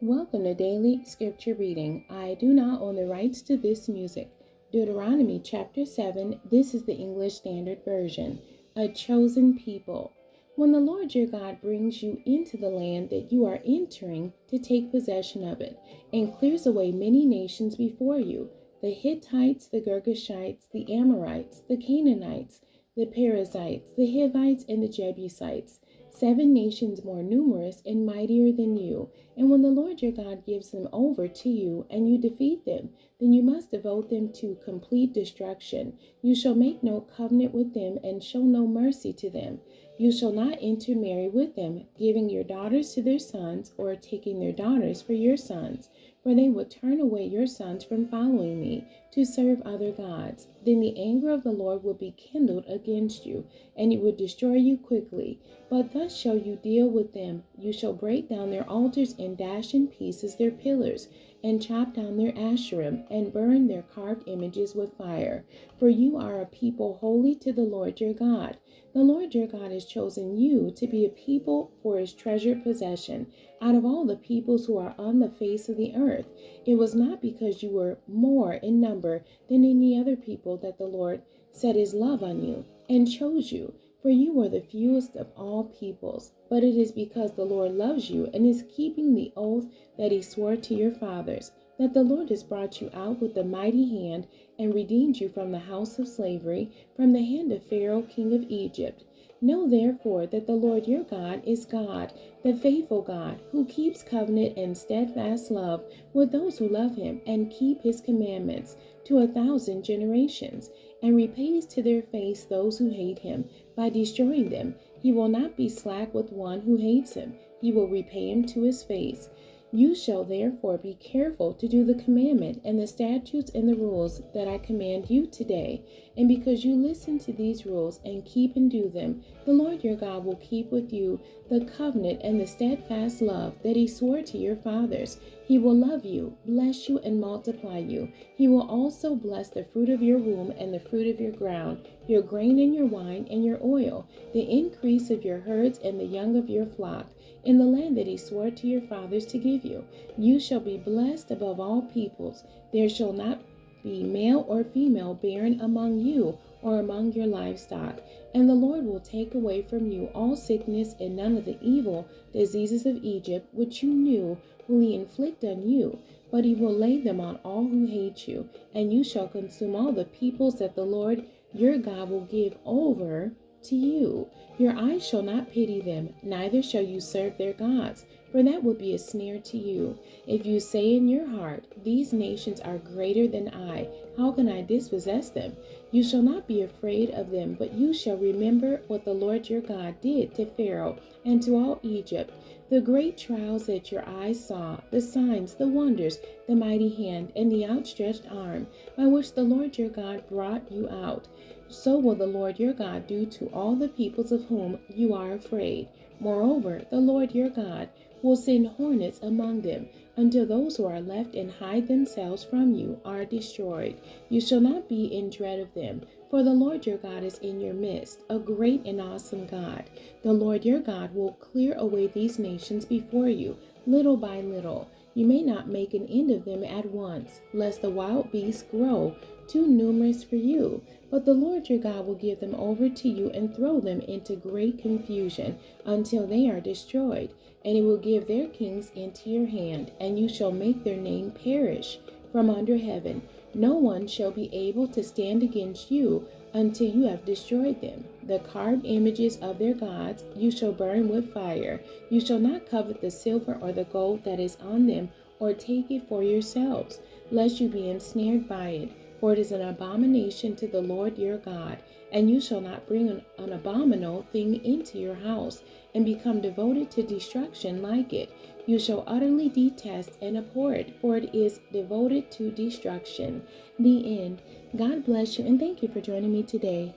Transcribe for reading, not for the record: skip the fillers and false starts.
Welcome to Daily Scripture Reading. I do not own the rights to this music. Deuteronomy chapter 7, this is the English Standard Version. A chosen people. When the Lord your God brings you into the land that you are entering to take possession of it, and clears away many nations before you, the Hittites, the Girgashites, the Amorites, the Canaanites, the Perizzites, the Hivites, and the Jebusites, 7 nations more numerous and mightier than you. And when the Lord your God gives them over to you, and you defeat them, then you must devote them to complete destruction. You shall make no covenant with them, and show no mercy to them. You shall not intermarry with them, giving your daughters to their sons, or taking their daughters for your sons. For they would turn away your sons from following me, to serve other gods. Then the anger of the Lord would be kindled against you, and it would destroy you quickly. But thus shall you deal with them. You shall break down their altars and dash in pieces their pillars, and chop down their Asherim, and burn their carved images with fire. For you are a people holy to the Lord your God. The Lord your God has chosen you to be a people for his treasured possession out of all the peoples who are on the face of the earth. It was not because you were more in number than any other people that the Lord set his love on you and chose you, for you were the fewest of all peoples. But it is because the Lord loves you and is keeping the oath that he swore to your fathers, that the Lord has brought you out with a mighty hand and redeemed you from the house of slavery, from the hand of Pharaoh king of Egypt. Know therefore that the Lord your God is God, the faithful God, who keeps covenant and steadfast love with those who love him and keep his commandments to 1,000 generations, and repays to their face those who hate him by destroying them. He will not be slack with one who hates him. He will repay him to his face. You shall therefore be careful to do the commandment and the statutes and the rules that I command you today. And because you listen to these rules and keep and do them, the Lord your God will keep with you the covenant and the steadfast love that he swore to your fathers. He will love you, bless you, and multiply you. He will also bless the fruit of your womb and the fruit of your ground, your grain and your wine and your oil, the increase of your herds and the young of your flock, in the land that he swore to your fathers to give you. You shall be blessed above all peoples. There shall not be male or female barren among you or among your livestock. And the Lord will take away from you all sickness, and none of the evil diseases of Egypt, which you knew, will he inflict on you, but he will lay them on all who hate you. And you shall consume all the peoples that the Lord your God will give over to you. Your eyes shall not pity them, neither shall you serve their gods, for that would be a snare to you. If you say in your heart, these nations are greater than I, how can I dispossess them? You shall not be afraid of them, but you shall remember what the Lord your God did to Pharaoh and to all Egypt, the great trials that your eyes saw, the signs, the wonders, the mighty hand, and the outstretched arm, by which the Lord your God brought you out. So will the Lord your God do to all the peoples of whom you are afraid. Moreover, the Lord your God will send hornets among them, until those who are left and hide themselves from you are destroyed. You shall not be in dread of them, for the Lord your God is in your midst, a great and awesome God. The Lord your God will clear away these nations before you, little by little. You may not make an end of them at once, lest the wild beasts grow too numerous for you. But the Lord your God will give them over to you and throw them into great confusion until they are destroyed. And he will give their kings into your hand, and you shall make their name perish from under heaven. No one shall be able to stand against you until you have destroyed them. The carved images of their gods you shall burn with fire. You shall not covet the silver or the gold that is on them, or take it for yourselves, lest you be ensnared by it. For it is an abomination to the Lord your God. And you shall not bring an abominable thing into your house, and become devoted to destruction like it. You shall utterly detest and abhor it, for it is devoted to destruction. The end. God bless you, and thank you for joining me today.